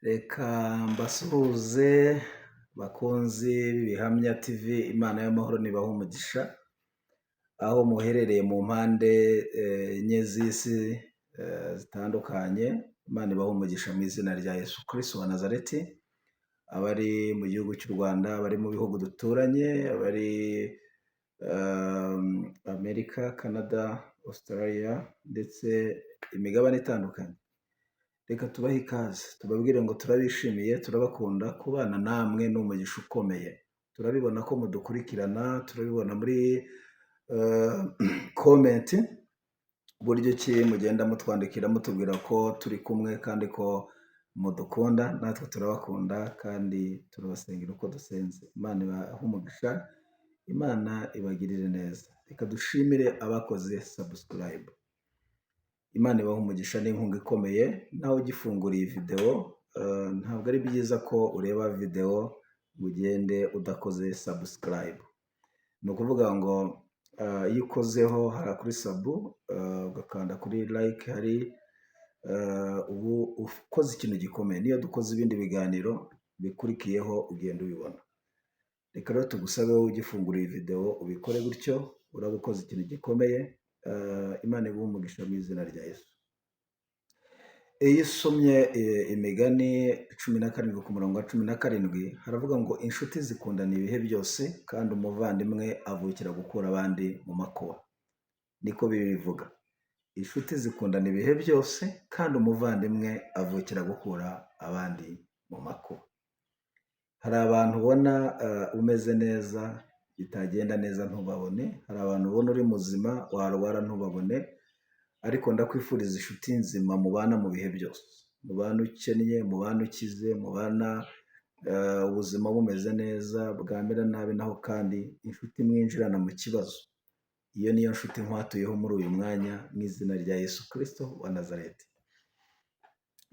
Reka mbasuhuze bakunzi b'Ibihamya TV, Imana y'amahoro nibahe umugisha, aho muherereye mu mpande enye z'isi zitandukanye. Imana ibahe umugisha mu izina rya Yesu Kristo wa Nazareti, abari mu gihugu cy'u Rwanda, abari mu bihugu duturanye, abari Amerika, Canada, Australia ndetse imigabane itandukanye. Reka tubahe ikaze, tubabwire ngo turabishimiye, turabakunda, kubana namwe ni umugisha ukomeye. Turabibona ko mudukurikirana, turabibona muri komenti, buryo ki mugenda mutwandikira mutubwira ko turi kumwe kandi ko mudukunda. Natwe turabakunda kandi turabasengera uko dusenze. Imana ibahe umugisha, Imana ibagirire neza. Reka dushimire abakoze subscribe. Imana ibahe umugisha n'inkunga ikomeye. Nawe ugifungura iyi video, ntabwo ari byiza ko ureba video ngo ugende udakoze subscribe. Ni ukuvuga ngo iyo ukozeho hara kuri sub, ugakanda kuri like, hari ubu ukoze ikintu gikomeye. Niyo dukoze ibindi biganiro bikurikiyeho ugenda ubibona. Reka rero tugusabe wowe ugifungura iyi video ubikore gutyo, uraba ukoze ikintu gikomeye. Imana ibahe umugisha mu izina rya Yesu. Iyo usomye Imigani 17 ku murongo wa 17, haravuga ngo inshuti zikundana ibihe byose kandi umuvandimwe avukira gukura abandi mu makuba. Niko bivuga. Inshuti zikundana ibihe byose kandi umuvandimwe avukira gukura abandi mu makuba. Hari abantu ubona umeze neza bitagenda neza ntubabone, hari abantu ubona uri muzima warwara ntubabone, ariko ndakwifuriza inshuti nzima mubana mu bihe byose, mubana ukennye, mubana ukize, mubana ubuzima bumeze neza, bwamera nabi naho kandi inshuti mwinjirana mu kibazo. Iyo niyo nshuti nkwatuyeho muri uyu mwanya mu izina rya Yesu Kristo wa Nazareti.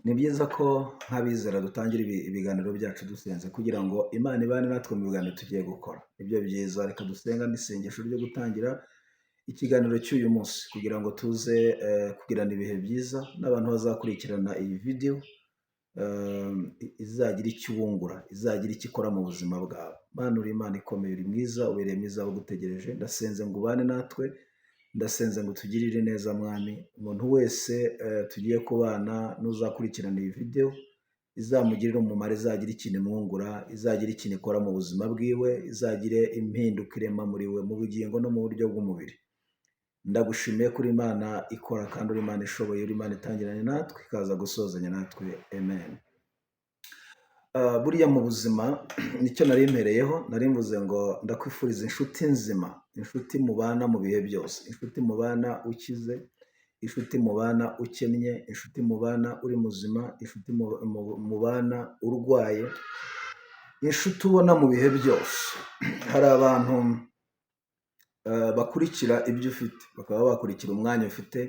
Ni byiza ko nk'abizera dutangira ibiganiro byacu dusenze kugira ngo Imana ibane natwe mu biganiro tugiye gukora. Nibyo byiza. Reka dusenga n'isengesho ryo gutangira ikiganiro cy'uyu munsi kugira ngo tuze kugirana ibihe byiza n'abantu bazakurikirana iyi video, izagira icyo ubungura, izagira icyo ikora mu buzima bwawe. Mana uri Imana ikomeye, uri mwiza, ubereye mwiza bagutegereje. Ndasenze ngo ubane natwe, ndasenze ngo tugirire neza mwami. Umuntu wese tugiye kubana n'uzakurikirana iyi video, izamugirira umumaro, izagira ikintu imwungura, izagira ikintu ikora mu buzima bwiwe, izagire impinduka irema muri we mu bugingo no mu buryo bw'umubiri. Ndagushimiye kuri Imana ikora kandi uri Imana ishoboye, uri Imana itangiranye natwe ikaza gusozanya natwe. Amen. Buriya mu buzima nicyo nari mpereyeho, nari mvuze ngo ndakwifuriza inshuti nzima, inshuti mubana mu bihe byose, inshuti mubana ukize, inshuti mubana ukennye, inshuti mubana uri muzima, inshuti mubana urwaye, inshuti ubona mu bihe byose. Hari abantu bakurikira ibyo ufite, bakaba bakurikira umwanya ufite,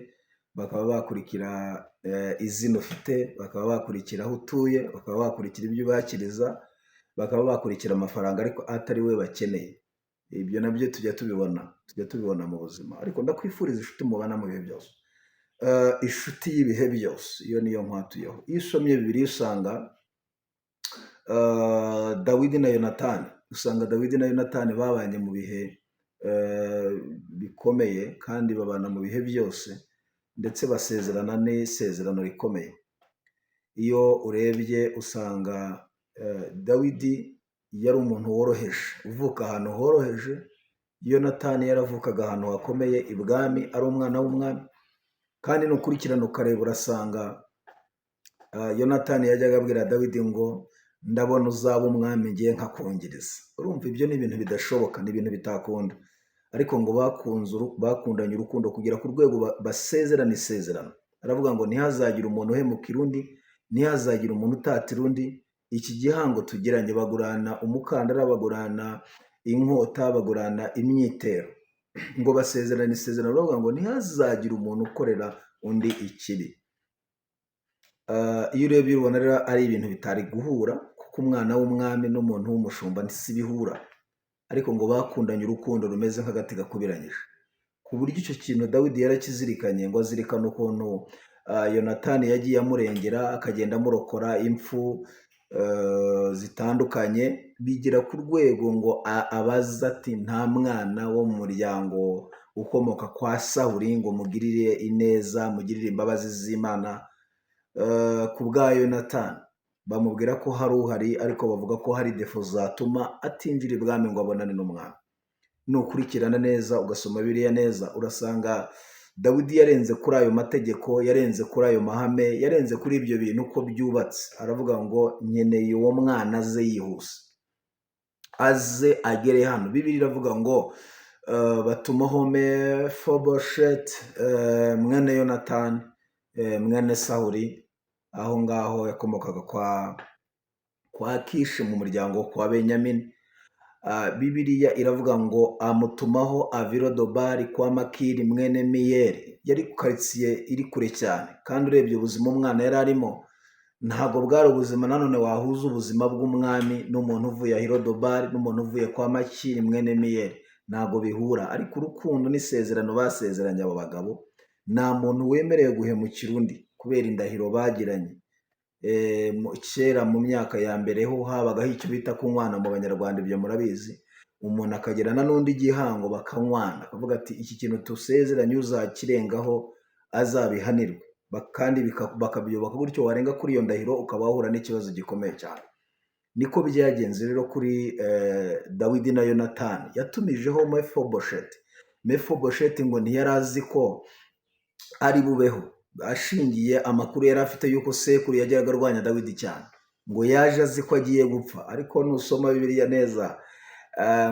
bakaba bakurikira izina ufite, bakaba bakurikira aho utuye, bakaba bakurikira ibyo ubakiriza, bakaba bakurikira amafaranga ariko atari we bakeneye. Ibyo nabyo tujya tubibona mu buzima. Ariko ndakwifuriza inshuti mubana mu bihe byose, inshuti y'ibihe byose. Iyo niyo nkwatuyeho. Iyo usomye Bibiliya usanga Dawidi na Yonatani, usanga Dawidi na Yonatani babanye mu bihe bikomeye kandi babana mu bihe byose, ndetse basezerana n'isezerano rikomeye. Iyo urebye usanga Dawidi yari umuntu woroheje, uvuka ahantu horoheje. Yonatani yaravukaga ahantu hakomeye ibwami, ari umwana w'umwami. Kandi nukurikirana ukareba urasanga Yonatani yajyaga abwira Dawidi ngo ndabona uzaba umwami ngiye nkakungiriza. Urumva ibyo ni ibintu bidashoboka, ni ibintu bitakunda, ariko ngo bakundanye urukundo kugera ku rwego basezerana isezerano. Aravuga ngo ntihazagire umuntu uhemukira undi, ntihazagire umuntu utatira undi. Iki gihango tugiranye, bagurana umukandara, bagurana inkota, bagurana imyitero, ngo basezerana isezerano. Baravuga ngo ntihazagire umuntu ukorera undi ikibi. Iyo urebye ubona rero ari ibintu bitari guhura, kuko umwana w'umwami n'umuntu w'umushumba ntibihura, ariko ngo bakundanye urukundo rumeze nk'agati gakubiranyije, ku buryo icyo kintu Dawidi yarakizirikanye, ngo azirikane ukuntu Yonatani yagiye amurengera akagenda amurokora impfu zitandukanye, bigera ku rwego ngo abaza ati nta mwana wo mu muryango ukomoka kwa Sawuli ngo mugirire ineza, mugirire imbabazi z'Imana ku bwa Yonatani. Bamubwira ko hari uhari, ariko bavuga ko hari defo zatuma atinjira ibwami ngo abonane n'umwami. Nukurikirana neza ugasoma Bibiliya neza, urasanga Dawidi yarenze kuri ayo mategeko, yarenze kuri ayo mahame, yarenze kuri ibyo bintu uko byubatse. Aravuga ngo nkeneye uwo mwana aze yihuse, aze agere hano. Bibiliya iravuga ngo batumaho Mefibosheti mwene Yonatani mwene Sawuli, aho ngaho yakomokaga kwa Kishi mu muryango kwa Benyamini. Bibiliya iravuga ngo amutumaho Avilodobari kwa Makiri mwene Miyeri. Yari ku karitsiye iri kure cyane, kandi urebye ubuzima umwana yari arimo ntabwo bwari ubuzima nanone wahuza ubuzima bw'umwami n'umuntu uvuye Ahilodobari n'umuntu uvuye kwa Makiri mwene Miyeri, ntabwo bihura. Ariko urukundo n'isezerano basezeranye abo bagabo, nta muntu wemerewe guhemukira undi kubera indahiro bagiranye. Kera mu myaka ya mbere ho habagaho icyo bita kunywana mu Banyarwanda, ibyo murabizi. Umuntu akagirana n'undi igihango bakanywana, akavuga ati iki kintu tusezeranye uzakirengaho azabihanirwe, kandi bakabyubaka gutyo. Warenga kuri iyo ndahiro ukaba wahura n'ikibazo gikomeye cyane. Niko byagenze rero kuri Dawidi na Yonatani. Yatumijeho Mefibosheti. Mefibosheti ngo ntiyari azi ko ari bubeho, ashingiye amakuru yari afite yuko sekuru yajyaga arwanya Dawidi cyane, ngo yaje azi ko agiye gupfa. Ariko nusoma Bibiliya neza,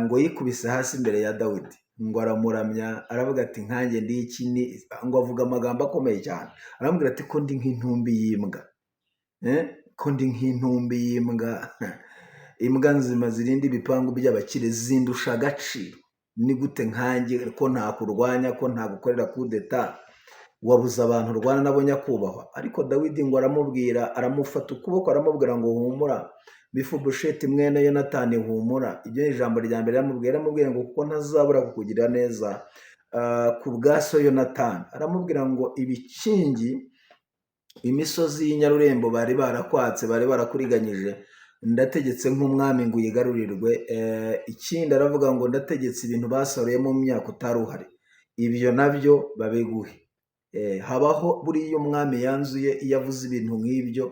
ngo yikubise hasi imbere ya Dawidi, ngo aramuramya, aravuga ati nkanjye ndi iki, ngo avuga amagambo akomeye cyane. Aramubwira ati ko ndi nk'intumbi y'imbwa, ko ndi nk'intumbi y'imbwa. Imbwa nzima zirinda ibipangu by'abakire zindusha agaciro. Ni gute nkanjye ko ntakurwanya, ko ntagukorera kudeta, wabuze abantu urwana nabo nyakubahwa? Ariko Dawidi ngo aramubwira, aramufata ukuboko aramubwira ngo humura Mefibosheti mwene Yonatani, humura. Ibyo ni ijambo rya mbere aramubwira ngo kuko ntazabura kukugirira neza ku bwa so Yonatani. Aramubwira ngo ibikingi, imisozi y'inyarurembo bari barakwatse, bari barakuriganyije, ndategetse nk'umwami ngo uyigarurirwe. Ikindi aravuga ngo ndategetse ibintu basaruyemo mu myaka utari uhari, ibyo nabyo babiguhe. Habaho buriya umwami yanzuye, iyo avuze ibintu nk'ibyo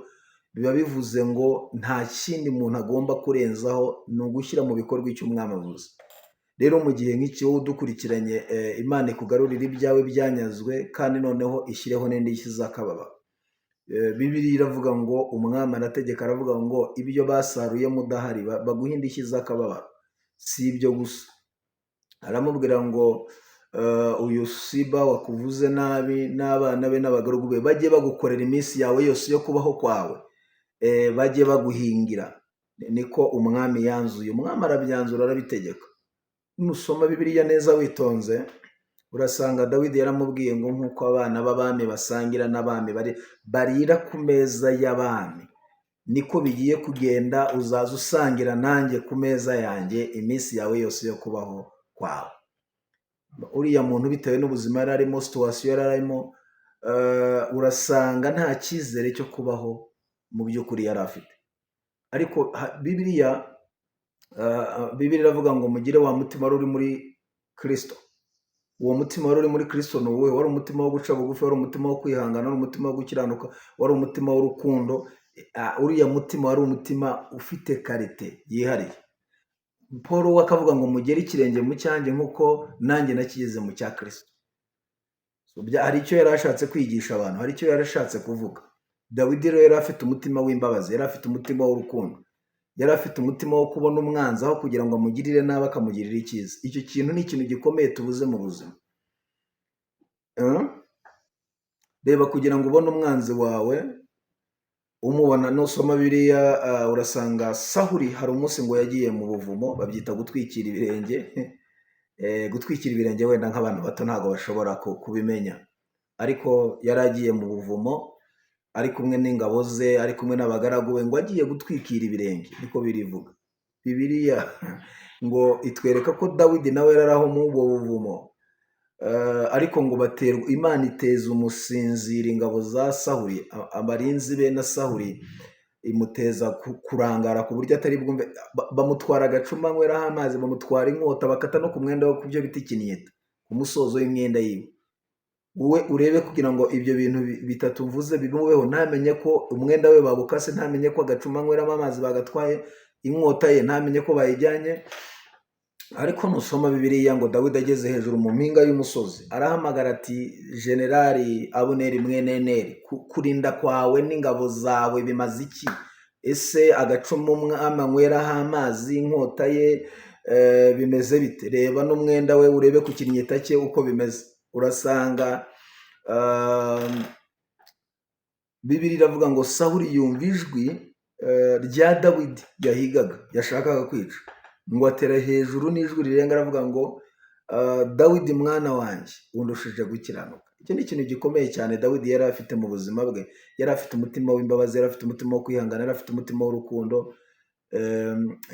biba bivuze ngo nta kindi umuntu agomba kurenzaho, ni ugushyira mu bikorwa icyo umwami avuze. Rero mu gihe nk'iki wowe udukurikiranye, Imana ikugarurira ibyawe byanyazwe, kandi noneho ishyireho n'indishyi z'akababaro. Bibiliya iravuga ngo umwami arategeka, aravuga ngo ibyo basaruye mudahari baguha indishyi z'akababaro. Si ibyo gusa, aramubwira ngo uyu Siba wakuvuze nabi n'abana be n'abagaragu be bajye bagukorera iminsi yawe yose yo kubaho kwawe, bajye baguhingira. Niko umwami yanzuye. Umwami arabyanzura, arabitegeka. Nusoma Bibiliya neza witonze, urasanga Dawidi yaramubwiye ngo nk'uko abana b'abami basangira n'abami barira ku meza y'abami, niko bigiye kugenda uzaza usangira nanjye ku meza yanjye iminsi yawe yose yo kubaho kwawe. Uriya muntu bitewe n'ubuzima yari arimo, situwasiyo yari arimo, urasanga nta cyizere cyo kubaho mu by'ukuri yari afite. Ariko Bibiliya iravuga ngo mugire wa mutima wari uri muri Kristo. Uwo mutima wari uri muri Kristo ni uwuhe? Wari umutima wo guca bugufi, wari umutima wo kwihangana, wari umutima wo gukiranuka, wari umutima w'urukundo. Uriya mutima wari umutima ufite karite yihariye. Paul we akavuga ngo mugere ikirenge mu cyanjye nk'uko nanjye nakigeze mu cya Kristo. Hari icyo yari ashatse kwigisha abantu, hari icyo yari ashatse kuvuga. Dawidi rero yari afite umutima w'imbabazi, yari afite umutima w'urukundo, yari afite umutima wo kubona umwanzi aho kugira ngo amugirire nabi akamugirira icyiza. Icyo kintu ni ikintu gikomeye tubuze mu buzima. Reba, kugira ngo ubone umwanzi wawe umubona. Nusoma Bibiliya urasanga Sawuli hari umunsi ngo yagiye mu buvumo, babyita gutwikira ibirenge. Gutwikira ibirenge wenda nk'abantu bato ntabwo bashobora kubimenya, ariko yari agiye mu buvumo ari kumwe n'ingabo ze, ari kumwe n'abagaragu be, ngo agiye gutwikira ibirenge. Niko birivuga Bibiliya ngo itwereka ko Dawidi nawe yari aho mu ubwo buvumo, ariko ngo Imana iteza umusinzira ingabo za Sawuli, abarinzi be na Sawuli imuteza kurangara ku buryo atari bwumve. Bamutwara agacuma anyweraho amazi, bamutwara inkota, bakata no ku mwenda we, ku byo bita ikinyita, ku musozo w'imyenda yiwe. Wowe urebe kugira ngo ibyo bintu bitatu mvuze bimubeho, ntamenye ko umwenda we babukase, ntamenye ko agacuma anyweramo amazi bagatwaye, inkota ye ntamenye ko bayijyanye. Ariko nusoma Bibiliya ngo Dawidi ageze hejuru mu mpinga y'umusozi, arahamagara ati, Generali Abuneri mwene Neri, kurinda kwawe n'ingabo zawe bimaze iki? Ese agacuma umwami anyweraho amazi, inkota ye bimeze bite? Reba n'umwenda we urebe ku kinyita cye uko bimeze. Urasanga Bibiliya iravuga ngo Sawuli yumva ijwi rya Dawidi yahigaga, yashakaga kwica, ngo atera hejuru n'ijwi rirenga, aravuga ngo Dawidi mwana wanjye undushije gukiranuka. Icyo ni ikintu gikomeye cyane Dawidi yari afite mu buzima bwe. Yari afite umutima w'imbabazi, yari afite umutima wo kwihangana, yari afite umutima w'urukundo.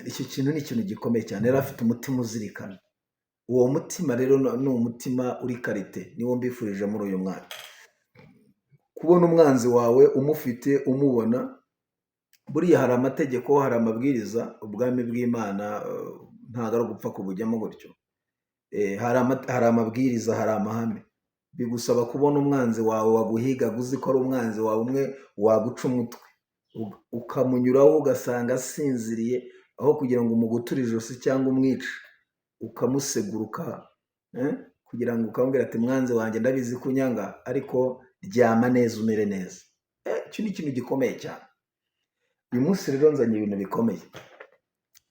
Icyo kintu ni ikintu gikomeye cyane, yari afite umutima uzirikana. Uwo mutima rero ni umutima uri karite, niwo mbifurije muri uyu mwaka. Kubona umwanzi wawe umufite, umubona. Buriya hari amategeko, hari amabwiriza. Ubwami bw'Imana ntabwo ari ugupfa kubujyamo gutyo. Hari amabwiriza, hari amahame. Bigusaba kubona umwanzi wawe waguhiga, uzi ko ari umwanzi wawe umwe waguca umutwe, ukamunyuraho ugasanga asinziriye, aho kugira ngo umuguture ijosi cyangwa umwice, ukamuseguruka kugira ngo ukamubwira ati, mwanzi wanjye ndabizi ko unyanga, ariko ryama neza umere neza. Icyo ni ikintu gikomeye cyane. Uyu munsi rero nzanye ibintu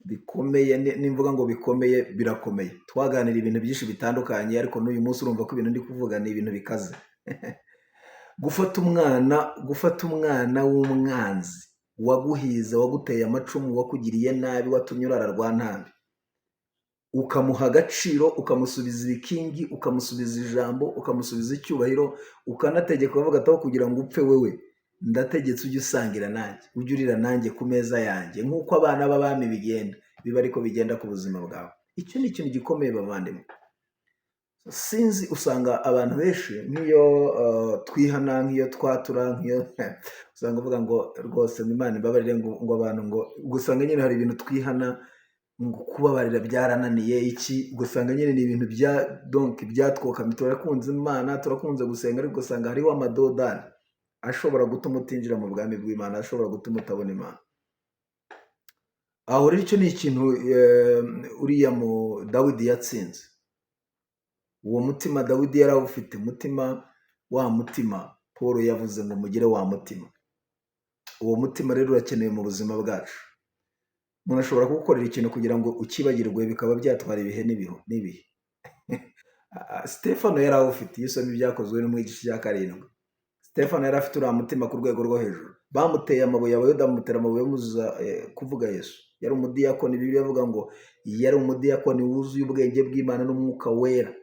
bikomeye, nimvuga ngo bikomeye, birakomeye. Twaganira ibintu byinshi bitandukanye, ariko n'uyu munsi urumva ko ibintu ndi kuvuga ni ibintu bikaze. Gufata umwana w'umwanzi waguhize, waguteye amacumu, wakugiriye nabi, watumye urara rwa ntambi, ukamuha agaciro, ukamusubiza ibikingi, ukamusubiza ijambo, ukamusubiza icyubahiro, ukanategeka ukavuga ati, aho kugira ngo upfe wewe, ndategetse ujye usangira nanjye, ujye urira nanjye ku meza yanjye, nk'uko abana b'abami bigenda, biba ariko bigenda ku buzima bwawe. Icyo ni ikintu gikomeye bavandimwe. Sinzi, usanga abantu benshi nk'iyo twihana, nk'iyo twatura, usanga uvuga ngo rwose Imana imbabarire, ngo abantu ngo gusanga nyine hari ibintu twihana, ngo kubabarira byarananiye iki, gusanga nyine ni ibintu byatwokamye. Turakunze Imana, turakunze gusenga, ariko usanga hariho amadodani ashobora gutuma utinjira mu bwami bw'Imana, ashobora gutuma utabona Imana. Aho rero icyo ni ikintu uriya mu Dawidi yatsinze. Uwo mutima Dawidi yari awufite, wa mutima Paul yavuze ngo mugire wa mutima. Uwo mutima rero urakenewe mu buzima bwacu. Umuntu ashobora kugukorera ikintu kugira ngo ukibagirwe, bikaba byatwara ibihe n'ibihe. Stefano yari awufite. Iyo usoma ibyakozwe no mu gice cya 7, Stefano yari afite uriya mutima ku rwego rwo hejuru. Bamuteye amabuye, Abayuda bamutera amabuye bamuziza kuvuga Yesu. Yari umudiyakoni. Bibiliya ivuga ngo yari umudiyakoni wuzuye ubwenge bw'Imana n'umwuka wera,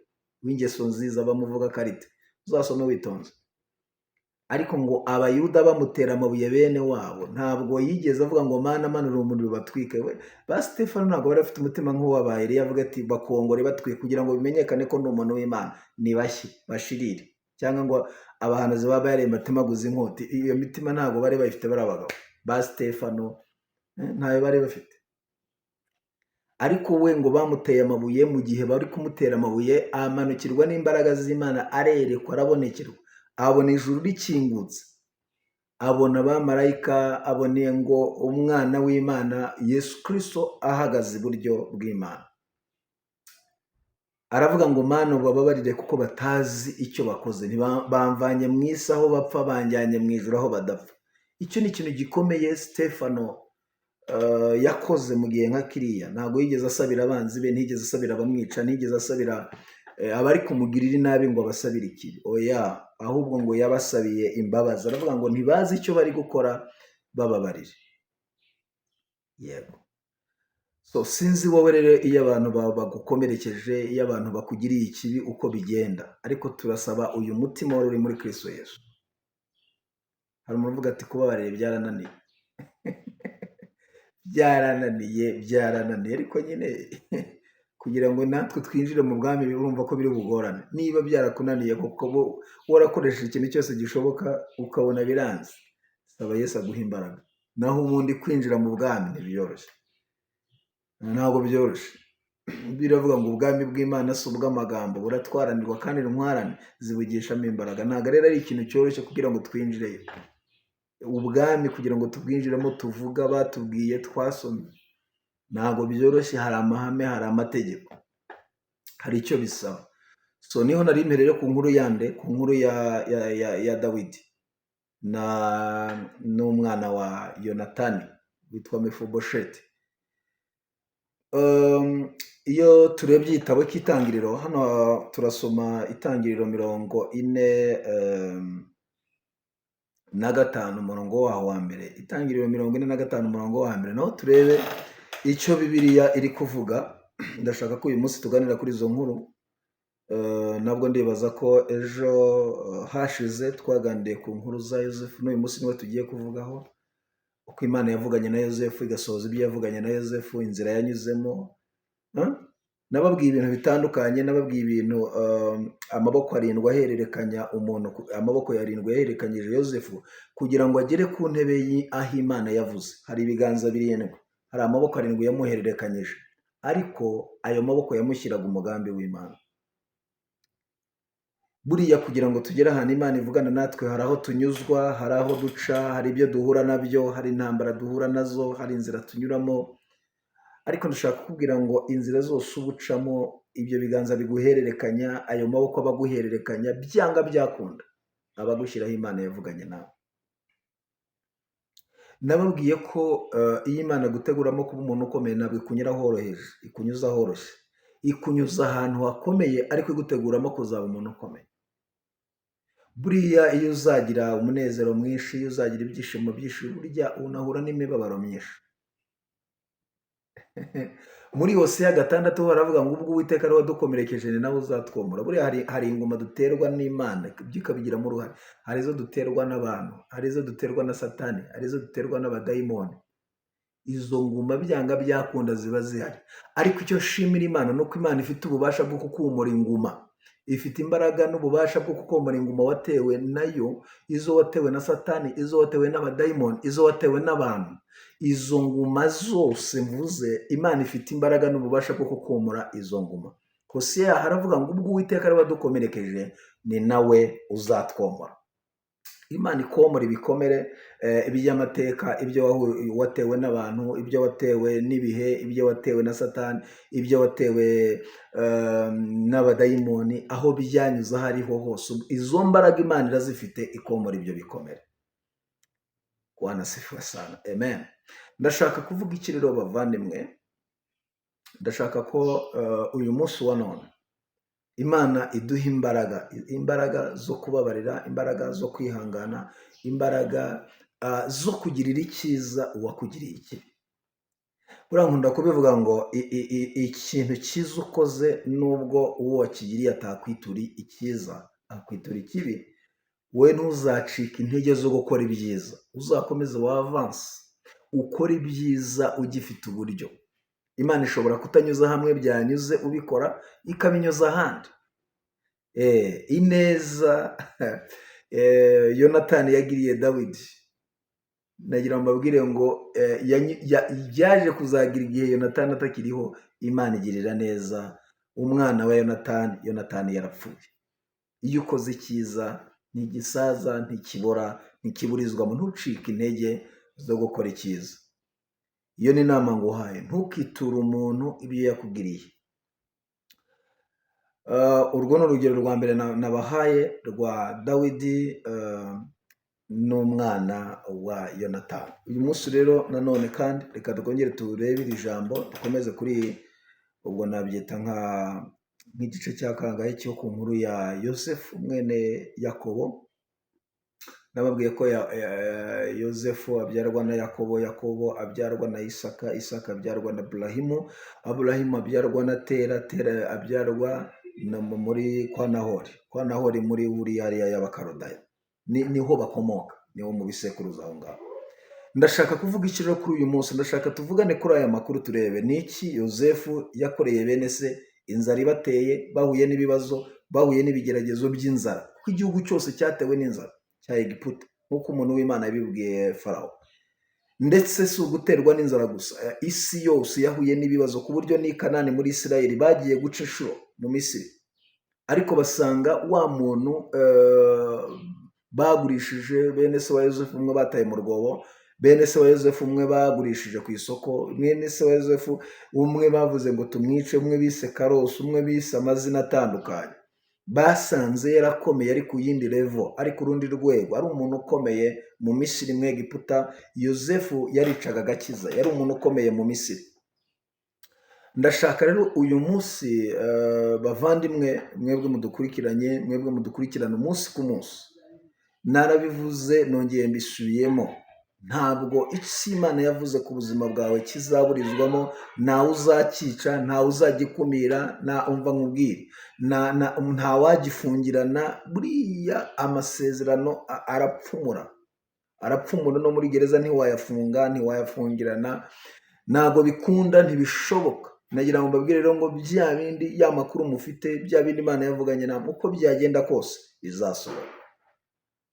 w'ingeso nziza, bamuvuga karite. Uzasome witonze. Ariko ngo Abayuda bamutera amabuye bene wabo, ntabwo yigeze avuga ngo Mana manura umuriro batwike. Ba Stefano ntabwo bari bafite umutima nk'uwabaye Eliya, avuga ati bakongore batwike kugira ngo bimenyekane ko ni umuntu w'Imana, nibashye bashirire. Cyangwa ngo abahanuzi baba yaremba atemaguza inkota. Iyo mitima ntabwo bari bayifite bari abagabo. Ba Stefano ntayo bari bafite. Ariko we ngo bamuteye amabuye, mu gihe bari kumutera amabuye amanukirwa n'imbaraga z'Imana, arerekwa, arabonekerwa, abona ijuru rikingutse, abona abamarayika, aboneye ngo umwana w'Imana Yesu Kristo ahagaze iburyo bw'Imana. Aravuga ngo Mana ubababarire kuko batazi icyo bakoze, bamvanye mu isi aho bapfa, banjyanye mu ijuru aho badapfa. Icyo ni ikintu gikomeye Stefano yakoze mu gihe nka kiriya. Ntabwo yigeze asabira abanzi be, ntigeze asabira abamwica, ntigeze asabira abari kumugirira inabi ngo abasabire ikibi. Oya, ahubwo ngo yabasabiye imbabazi. Aravuga ngo ntibazi icyo bari gukora, bababarire. Yego. So sinzi wowe rero iyo abantu bagukomerekeje, iyo abantu bakugiriye ikibi uko bigenda, ariko turasaba uyu mutima wari uri muri Kristo Yesu. Hari umuntu uvuga ati kubabarira byarananiye. Byarananiye, ariko nyine kugira ngo natwe twinjire mu bwami urumva ko biri bugorane. Niba byarakunaniye kuko warakoresheje ikintu cyose gishoboka ukabona biranze, saba Yesu aguha imbaraga. Naho ubundi kwinjira mu bwami ntibyoroshye, ntabwo byoroshye. Biravuga ngo ubwami bw'Imana si ubw'amagambo, buratwaranirwa kandi intwarane zibugishamo imbaraga. Ntabwo rero ari ikintu cyoroshye kugira ngo twinjireyo. Ubwami kugira ngo tubwinjiremo tuvuga batubwiye twasomye, ntabwo byoroshye. Hari amahame, hari amategeko, hari icyo bisaba. So niho nari mpereye ku nkuru yande, ku nkuru ya Dawidi n'umwana wa Yonatani witwa Mefibosheti. Iyo turebye igitabo cy'Itangiriro, hano turasoma Itangiriro 45 umurongo waho wa mbere. Itangiriro 45 umurongo wa mbere, naho turebe icyo Bibiliya iri kuvuga. Ndashaka ko uyu munsi tuganira kuri izo nkuru. Nabwo ndibaza ko ejo hashize twaganiriye ku nkuru za Yosefu, n'uyu munsi niwe tugiye kuvugaho. Uko Imana yavuganye na Yosefu igasohoza ibyo yavuganye na Yosefu, inzira yanyuzemo. Nababwiye ibintu bitandukanye, nababwiye ibintu amaboko arindwi ahererekanya umuntu, amaboko yarindwi yahererekanyije Yosefu kugira ngo agere ku ntebe aho Imana yavuze. Hari ibiganza birindwi, hari amaboko arindwi yamuhererekanyije, ariko ayo maboko yamushyiraga umugambi w'Imana. Buriya kugira ngo tugere ahantu Imana ivugana natwe, hari aho tunyuzwa, hari aho duca, hari ibyo duhura nabyo, hari intambara duhura nazo, hari inzira tunyuramo. Ariko ndashaka kukubwira ngo inzira zose ubucamo, ibyo biganza biguhererekanya, ayo maboko abaguhererekanya, byanga byakunda abagushyiraho Imana yavuganye nawe. Nababwiye ko iyo Imana guteguramo kuba umuntu ukomeye, ntabwo ikunyura horoheje, ikunyuza horoshye, ikunyuza ahantu hakomeye, ariko iguteguramo kuzaba umuntu ukomeye. Buriya iyo uzagira umunezero mwinshi, iyo uzagira ibyishimo byinshi, burya unahura n'imibabaro myinshi. Muri Hoseya 6 haravuga ngo ubwo Uwiteka ari we wadukomerekeje, ni nawe uzatwomora. Buriya hari inguma duterwa n'Imana byikabigiramo uruhare. Hari izo duterwa n'abantu, hari izo duterwa na Satani, hari izo duterwa n'abadayimoni. Izo nguma byanga byakunda ziba zihari, ariko icyo nshimira Imana nuko Imana ifite ububasha bwo kukumura inguma, ifite imbaraga n'ububasha bwo kukomora inguma watewe nayo, izo watewe na Satani, izo watewe n'abadayimoni, izo watewe n'abantu. Izo nguma zose mvuze, Imana ifite imbaraga n'ububasha bwo kukomora izo nguma. Hoseya haravuga ngo ubwo Uwiteka ari we wadukomerekeje, ni nawe uzatwomora. Imana ikomora ibikomere by'amateka, ibyo watewe n'abantu, ibyo watewe n'ibihe, ibyo watewe na Satani, ibyo watewe n'abadayimoni, aho byanyuze aho ariho hose. Izo mbaraga Imana irazifite, ikomora ibyo bikomere. Bwana asifiwe sana, amen. Ndashaka kuvuga iki rero bavandimwe? Ndashaka ko uyu munsi wa none Imana iduha imbaraga zo kubabarira, imbaraga zo kwihangana, imbaraga zo kugirira icyiza uwakugiriye ikibi. Buriya nkunda kubivuga ngo ikintu cyiza ukoze, nubwo uwo wakigiriye atakwitura icyiza, akwitura ikibi, we ntuzacika intege zo gukora ibyiza. Uzakomeze wavanse ukora ibyiza ugifite uburyo. Imana ishobora kutanyuza hamwe byanyuze ubikora, ikabinyuza ahandi. Ineza Yonatani yagiriye Dawidi, nagira ngo mbabwire ngo yaje kuzagira igihe Yonatani atakiriho, Imana igirira neza umwana wa Yonatani yarapfuye. Iyo ukoze icyiza ntigisaza, ntikibora, ntikiburizwamo. Ntucike intege zo gukora icyiza. Iyo ni inama nguhaye, ntukiture umuntu ibyo yakugiriye. Urwo ni urugero rwa mbere nabahaye rwa Dawidi n'umwana wa Yonatani. Uyu munsi rero nanone kandi reka twongere turebe iri jambo, dukomeze kuri ubwo nabyita nk'igice cya kangahe cyo ku nkuru ya Yosefu mwene Yakobo. Nababwiye ko Yosefu abyarwa na Yakobo, Yakobo abyarwa na Isaka, Isaka abyarwa na Aburahimu, Aburahimu abyarwa na Tera, Tera abyarwa muri kwa Nahori muri Uriya y'Abakarodaya. Niho bakomoka, niho mu bisekuruza aho ngaho. ndashaka kuvuga iki rero kuri uyu munsi? Ndashaka tuvugane kuri aya makuru turebe ni iki Yozefu yakoreye bene se, inzara ibateye, bahuye n'ibibazo, bahuye n'ibigeragezo by'inzara, kuko igihugu cyose cyatewe n'inzara cya Egiputa, nk'uko umuntu w'Imana yabibwiye Farawo. Ndetse si uguterwa n'inzara gusa, isi yose yahuye n'ibibazo, ku buryo n'i Kanani muri Isirayeli bagiye guca inshuro mu Misiri, ariko basanga wa muntu bagurishije bene se wa Yozefu, umwe bataye mu rwobo, bene se wa Yozefu umwe bagurishije ku isoko, mwene se wa Yozefu umwe bavuze ngo tumwice, umwe bise Karosi, umwe bise amazina atandukanye. Basanze yarakomeye, ari ku yindi level, ari ku rundi rwego, ari umuntu ukomeye mu Misiri, mu Egiputa. Yozefu yaricaga agakiza, yari umuntu ukomeye mu Misiri. Ndashaka rero uyu munsi bavandimwe, mwebwe mudukurikiranye, mwebwe mudukurikirana umunsi ku munsi, narabivuze nongeye mbisubiyemo, ntabwo icyo Imana yavuze ku buzima bwawe kizaburizwamo, ntawe uzakica, ntawe uzagikumira, umva nkubwire, nta wagifungirana. Buriya amasezerano arapfumura no muri gereza ntiwayafunga, ntiwayafungirana, ntabwo bikunda, ntibishoboka. Nagira ngo mbabwire rero ngo bya bindi, ya makuru mufite, bya bindi Imana yavuganye namwe, uko byagenda kose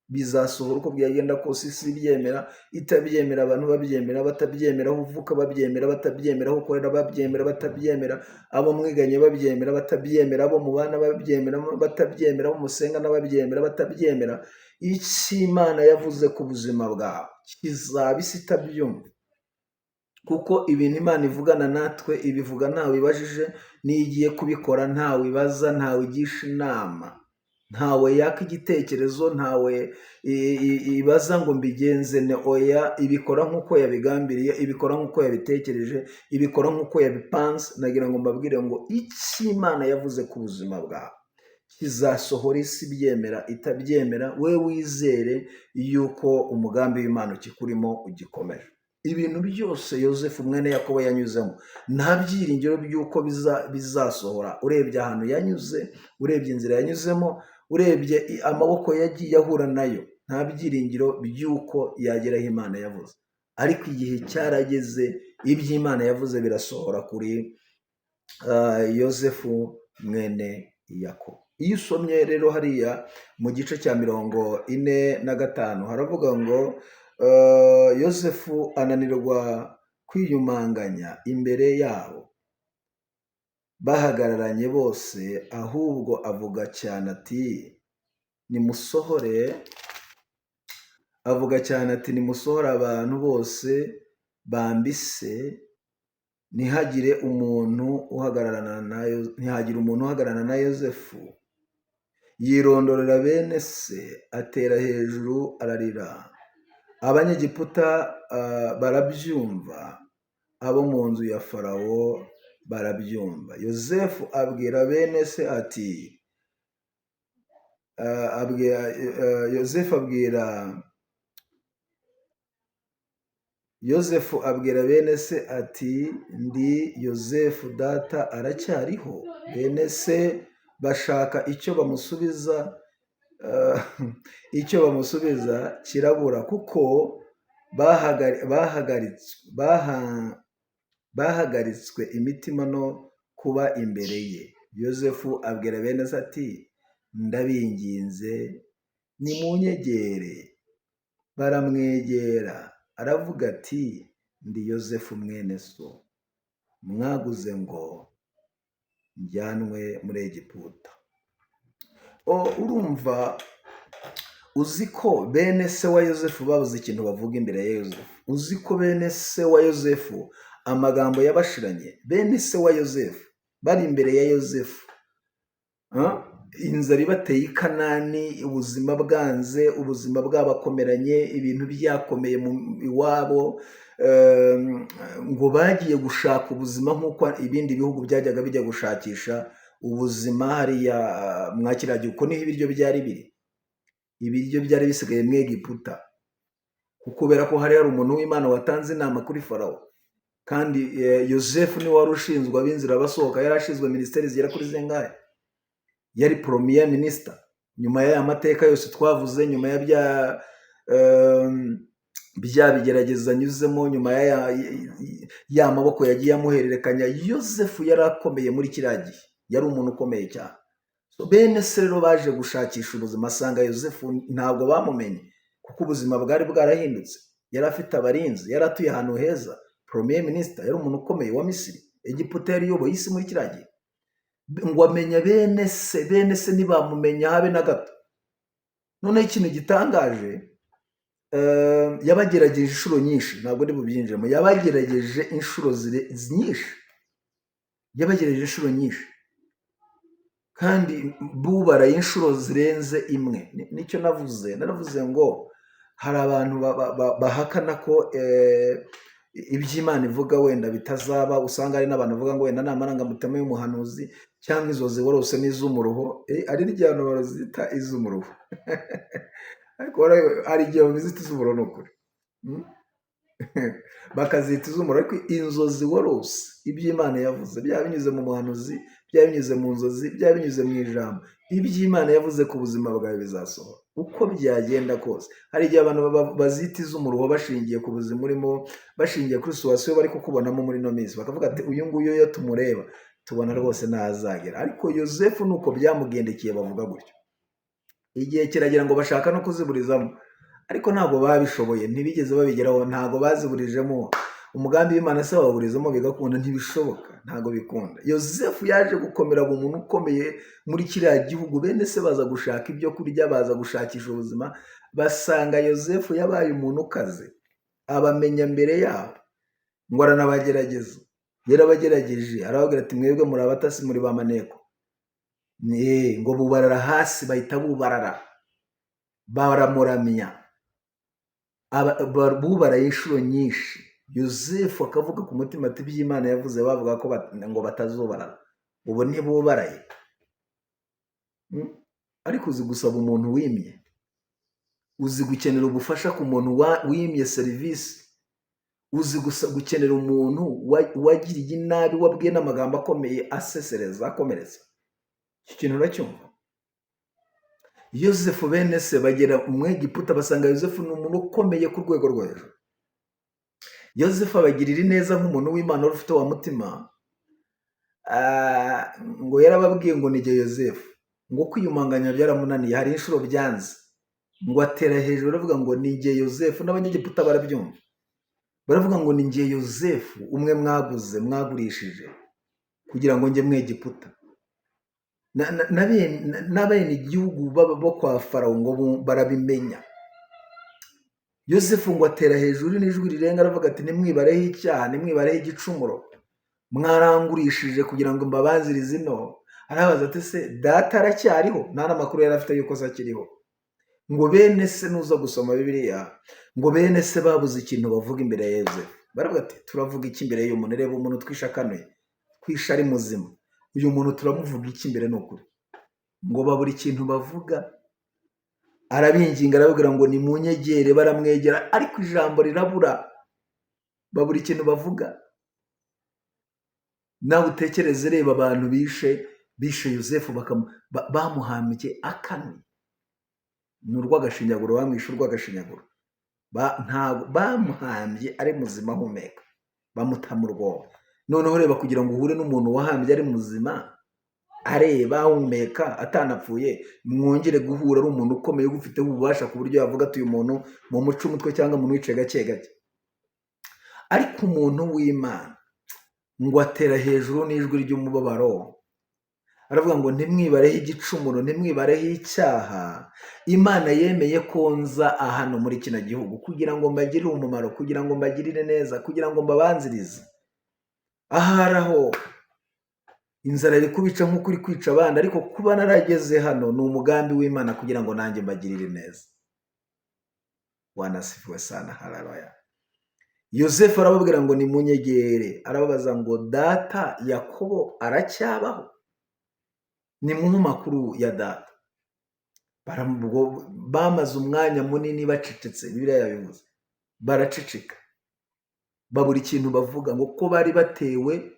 bizasohora uko byagenda kose. Isi ibyemera, itabyemera, abantu babyemera, batabyemera, aho uvuka babyemera, batabyemera, aho ukorera babyemera, batabyemera, abo mwiganye babyemera, batabyemera, abo mubana babyemera, batabyemera, abo musenga n'ababyemera, batabyemera. Icyo Imana yavuze ku buzima bwawe kizaba isi itabyumva, kuko ibintu Imana ivugana natwe ibivuga ntawe ibajije, niyo igiye kubikora ntawe ibaza, ntawe igisha inama, ntawe yaka igitekerezo, ntawe ibaza ngo mbigenze ne, oya, ibikora nk'uko yabigambiriye, ibikora nk'uko yabitekereje, ibikora nk'uko yabipanze. Nagira ngo mbabwire ngo icyo Imana yavuze ku buzima bwawe kizasohora, isi ibyemera, itabyemera, we wizere yuko umugambi w'Imana ukikurimo ugikomeje. Ibintu byose Yozefu mwene Yakobo yanyuzemo, nta byiringiro by'uko bizasohora. Urebye ahantu yanyuze, urebye inzira yanyuzemo, urebye amaboko yagiye ahura nayo, nta byiringiro by'uko yagera aho Imana yavuze. Ariko igihe cyarageze, iby'Imana yavuze birasohora kuri Yozefu mwene Yakobo. Iyo usomye rero hariya mu gice cya 45 haravuga ngo Yozefu ananirwa kwiyumanganya imbere yabo bahagararanye bose, ahubwo avuga cyane ati nimusohore, abantu bose bambise, ntihagire umuntu uhagararana na Yozefu. Yirondorera bene se, atera hejuru ararira. Abanyegiputa barabyumva, abo mu nzu ya Farawo barabyumva. Yozefu abwira bene se ati Yozefu abwira bene se ati ndi Yozefu, data aracyariho? Bene se bashaka icyo bamusubiza kirabura, kuko bahagaritswe imitima no kuba imbere ye. Yozefu abwira bene se ati ndabinginze nimunyegere. Baramwegera, aravuga ati ndi Yozefu mwene so, mwaguze ngo njyanwe muri Egiputa. Urumva, uzi ko bene se wa Yozefu babuze ikintu bavuga imbere ya Yozefu? Uzi ko bene se wa Yozefu amagambo yabashiranye? Bene se wa Yozefu bari imbere ya Yozefu, inzara ibateye i Kanani, ubuzima bwanze, ubuzima bwabakomeranye, ibintu byakomeye mu iwabo, ngo bagiye gushaka ubuzima nk'uko ibindi bihugu byajyaga bijya gushakisha ubuzima hariya mwakiragiye. Uko niho ibiryo byari biri, ibiryo byari bisigaye mu Egiputa, kubera ko hari umuntu w'Imana watanze inama kuri Farawo, kandi Yozefu niwe wari ushinzwe abinzira basohoka, yari ashinzwe minisiteri zigera kuri zingahe, yari premier minister. Nyuma y'aya mateka yose twavuze, nyuma ya bya bigerageza anyuzemo nyuma ya maboko yagiye amuhererekanya. Yosefu yari akomeye muri kiriya gihe, yari umuntu ukomeye cyane. Bene se rero baje gushakisha ubuzima, asanga Yosefu ntabwo bamumenye kuko ubuzima bwari bwarahindutse. Yari afite abarinzi, yari atuye ahantu heza, premier minister, yari umuntu ukomeye wa Misiri. Egiputa yari iyoboye isi muri kiriya gihe. Ngo amenya bene se ntibamumenya habe na gato. Noneho ikintu gitangaje, yabagerageje inshuro nyinshi, ntabwo ndi bubyinjiremo, yabagerageje inshuro nyinshi, yabagerageje inshuro nyinshi kandi bubaraye inshuro zirenze imwe. Nicyo naravuze ngo hari abantu bahakana ko iby'Imana ivuga wenda bitazaba. Usanga hari n'abantu bavuga ngo wenda ni amarangamutima y'umuhanuzi cyangwa inzozi warose n'iz'umuruho. Ari ryano barazita iz'umuruho ariko hari igihe bazita iz'umuruho, ni ukuri bakazita iz'umuruho. Ariko inzozi warose iby'Imana yavuze, byaba binyuze mu muhanuzi, byaba binyuze mu nzozi, byaba binyuze mu ijambo, iby'Imana yavuze ku buzima bwawe bizasohora uko byagenda kose. Hari igihe abantu bazita iz'umuruho bashingiye ku buzima urimo, bashingiye kuri situwasiyo bari kukubonamo muri ino minsi, bakavuga ati uyu nguyu iyo tumureba tubona rwose ntazagera. Ariko Yosefu nuko byamugendekeye, bavuga gutyo. Igihe kiragera ngo bashaka no kuziburizamo, ariko ntabwo babishoboye, ntibigeze babigeraho, ntabwo baziburijemo. Umugambi w'Imana se waburizamo bigakunda? Ntibishoboka, ntabwo bikunda. Yosefu yaje gukomera mu muntu ukomeye muri kiriya gihugu. Bene se baza gushaka ibyo kurya, baza gushakisha ubuzima, basanga Yosefu yabaye umuntu ukaze, abamenya mbere yabo, ngo aranabagerageza. Yarabagerageje, arababwira ati mwebwe muri abatasi, muri ba maneko. Ngo bubarara hasi, bahita bubarara, baramuramya, bubaraye inshuro nyinshi. Yosefu akavuga ku mutima ati iby'Imana yavuze bavuga ko ngo batazubarara, ubu ntibubaraye. Ariko uzi gusaba umuntu wimye, uzi gukenera ubufasha ku muntu wimye serivisi, uzi gukenera umuntu wagiriye inabi, wabwiye n'amagambo akomeye asesereza, akomeretsa. Iki kintu uracyumva? Yosefu bene se bagera mu Egiputa, basanga Yosefu ni umuntu ukomeye ku rwego rwo hejuru. Yosefu abagirira neza nk'umuntu w'Imana wari ufite wa mutima. Ngo yarababwiye ngo nige Yosefu, ngo kwiyumanganya byaramunaniye, hari inshuro byanze, ngo atera hejuru aravuga ngo nige Yosefu. N'Abanyegiputa barabyumva, baravuga ngo nige Yosefu, umwe mwaguze, mwagurishije kugira ngo njye mu Egiputa. N'abene igihugu bo kwa Farawo ngo barabimenya. Yosefu ngo atera hejuru n'ijwi rirenga aravuga ati nimwibareho icyaha, nimwibareho igicumuro, mwarangurishije kugira ngo mbabanzirize ino. Arabaza ati se data aracyariho? Nta n'amakuru yari afite yuko se akiriho. Ngo bene se, nuza gusoma Bibiliya, ngo bene se babuze ikintu bavuga imbere ya Yosefu. Baravuga ati turavuga iki imbere y'umuntu? Reba umuntu twishakanuye, twisha ari muzima, uyu muntu turamuvuga iki imbere? Ni ukuri. Ngo babura ikintu bavuga. Arabinginga arababwira ngo nimunyegere, baramwegera, ariko ijambo rirabura, babura ikintu bavuga. Nawe utekereze, reba abantu bishe Yosefu, bamuhambye akanuye. Ni urw'agashinyaguro, bamwishe urw'agashinyaguro. Bamuhambye ari muzima ahumeka, bamuta mu rwobo. Noneho reba, kugira ngo uhure n'umuntu wahambye ari muzima, areba ahumeka, atanapfuye, mwongere guhura ari umuntu ukomeye ufite ububasha ku buryo yavuga ati uyu muntu mu muco umutwe cyangwa mu mwice gake gake. Ariko umuntu w'Imana ngo atera hejuru n'ijwi ry'umubabaro, aravuga ngo ntimwibareho igicumuro, ntimwibareho icyaha. Imana yemeye ko nza hano muri kino gihugu kugira ngo mbagirire umumaro, kugira ngo mbagirire neza, kugira ngo mbabanzirize. Ahari aho inzara iri kubica nk'uko uri kwica abandi, ariko kuba narageze hano ni umugambi w'Imana kugira ngo nanjye mbagirire neza. Wanasifiwe sana, haleluya. Yosefu arababwira ngo nimunyegere, arababaza ngo data Yakobo aracyabaho? Ni mu makuru ya data. Bamaze umwanya munini bacecetse, Bibiliya yabivuze, baraceceka, babura ikintu bavuga, ngo ko bari batewe,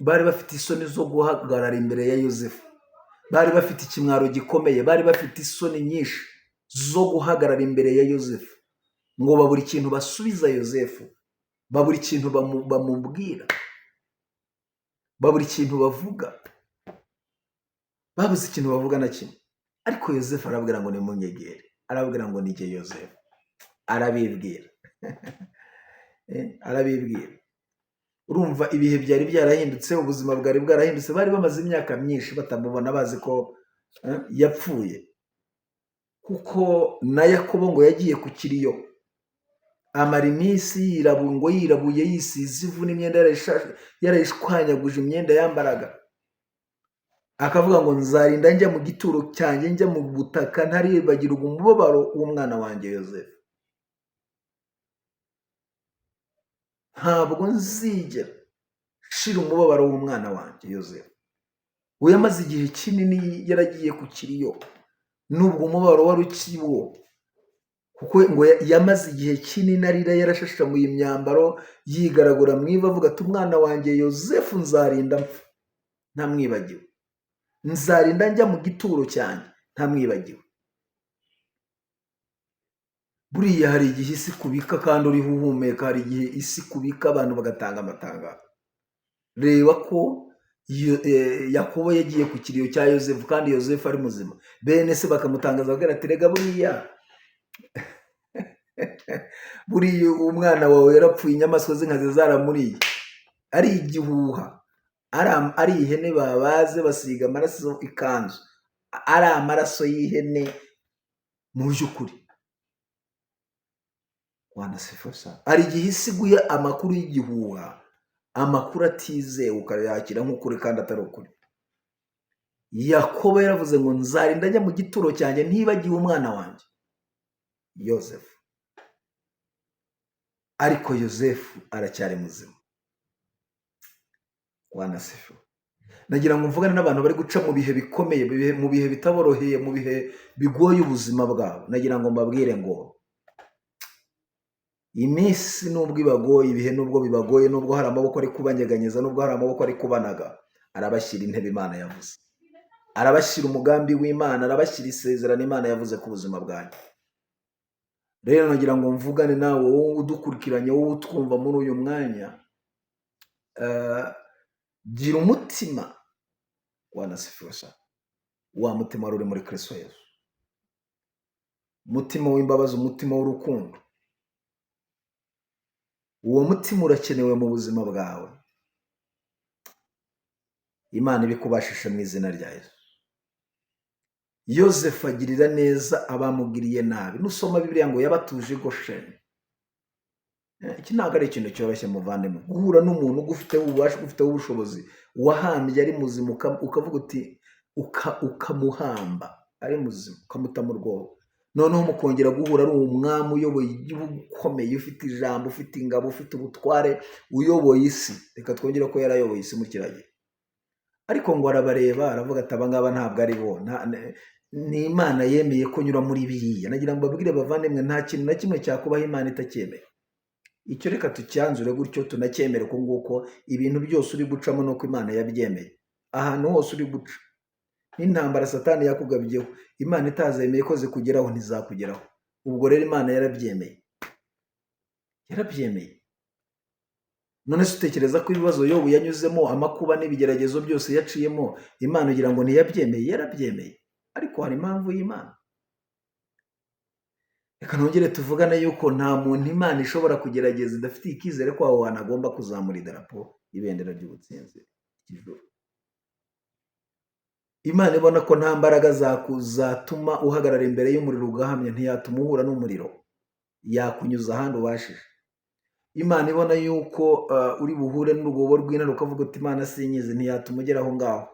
bari bafite isoni zo guhagarara imbere ya Yosefu, bari bafite ikimwaro gikomeye, bari bafite isoni nyinshi zo guhagarara imbere ya Yosefu. ngo babura ikintu basubiza Yozefu, babura ikintu bamubwira, babura ikintu bavuga, babuze ikintu bavuga na kimwe. Ariko Yozefu arababwira ngo nimunyegere, arababwira ngo nijye Yozefu, arabibwira arabibwira. Urumva ibihe byari byarahindutse, ubuzima bwari bwarahindutse, bari bamaze imyaka myinshi batamubona, bazi ko yapfuye. Kuko na Yakobo ngo yagiye ku kiriyo, amara iminsi yirabuye yisize ivu n'imyenda yarayishwanyaguje imyenda yambaraga, akavuga ngo nzarinda njya mu gituro cyanjye, njya mu butaka ntaribagirwa umubabaro w'umwana wanjye Yozefu. Ntabwo nzigera shira umubabaro w'umwana wanjye Yozefu. We yamaze igihe kinini yaragiye ku kiriyo, nubwo umubabaro wari ukiwo, kuko ngo yamaze igihe kinini arira, yarashashamuye imyambaro, yigaragura mu ivu, avuga ati umwana wanjye Yozefu nzarinda mpfa ntamwibagiwe, nzarinda njya mu gituro cyanjye ntamwibagiwe. Buriya hari igihe isi kubika kandi uriho uhumeka, hari igihe isi kubika abantu bagatanga amatangazo. Reba ko Yakobo yagiye ku kiriyo cya Yozefu kandi Yozefu ari muzima, bene se bakamutangaza bagira ati rega buriya umwana wawe yarapfuye, inyamaswa z'inkazi zaramuriye. Ari igihuha, ari ihene babaze basiga amaraso ikanzu, ari amaraso y'ihene mu by'ukuri. Wanasifusa hari igihe isi iguye amakuru y'igihuha, amakuru atizewe ukayakira nk'ukuri kandi atari ukuri. Yakobo yaravuze ngo nzarinda njya mu gituro cyanjye ntibagiwe umwana wanjye Yozefu. Ariko Yozefu aracyari muzima. Wanasifu. Nagira ngo mvugane n'abantu bari guca mu bihe bikomeye, mu bihe bitaboroheye, mu bihe bigoye ubuzima bwabo. Nagira ngo mbabwire ngo iminsi nubwo ibagoye, ibihe nubwo bibagoye, nubwo hari amaboko ari kubanyeganyeza, nubwo hari amaboko ari kubanaga, arabashyira intebe Imana yavuze, arabashyira umugambi w'Imana, arabashyira isezerano Imana yavuze ku buzima bwanyu. Rero nagira ngo mvugane nawe, wowe udukurikiranye, wowe utwumva muri uyu mwanya, gira umutima wanasifusha, wa mutima wari uri muri Kristo Yesu, umutima w'imbabazi, umutima w'urukundo. Uwo mutima urakenewe mu buzima bwawe. Imana ibikubashisha mu izina rya Yesu. Yozefu agirira neza abamugiriye nabi. Nusoma Bibiliya ngo yabatuje i Gosheni. Iki ntabwo ari ikintu cyoroshye muvandimwe, guhura n'umuntu ugufiteho ububasha, ugufiteho ubushobozi, wahambye ari muzima, ukavuga uti ukamuhamba ari muzima, ukamuta mu rwobo. Noneho mukongera guhura ari umwami uyoboye igihugu ukomeye, ufite ijambo, ufite ingabo, ufite ubutware, uyoboye isi. Reka twongere ko yarayoboye isi mu kiragihe. Ariko ngo arabareba, aravuga ati aba ngaba ntabwo ari bo, ni Imana yemeye ko nyura muri biriya. Nagira ngo mbabwire bavandimwe, nta kintu na kimwe cyakubaho Imana itacyemeye. Icyo reka tucyanzure gutyo, tunacyemere ko nguko ibintu byose uri gucamo nuko Imana yabyemeye. Ahantu hose uri guca, n'intambara Satani yakugabyeho, Imana itazemeye ko zikugeraho ntizakugeraho. Ubwo rero Imana yarabyemeye, yarabyemeye. None se utekereza ko ibibazo Yobu yanyuzemo, amakuba n'ibigeragezo byose yaciyemo, Imana ugira ngo ntiyabyemeye? Yarabyemeye. Ariko hari impamvu y'Imana. Reka nongere tuvugane yuko nta muntu Imana ishobora kugerageza idafitiye icyizere ko aho hantu agomba kuzamura idarapo, ibendera ry'ubutsinzi ry'ijuru. Imana ibona ko nta mbaraga zatuma uhagarara imbere y'umuriro ugahamya, ntiyatuma uhura n'umuriro, yakunyuza ahandi ubashije. Imana ibona yuko uri buhure n'urugobo rw'intare ukavuga uti Imana sinyizi, ntiyatuma ugera aho ngaho.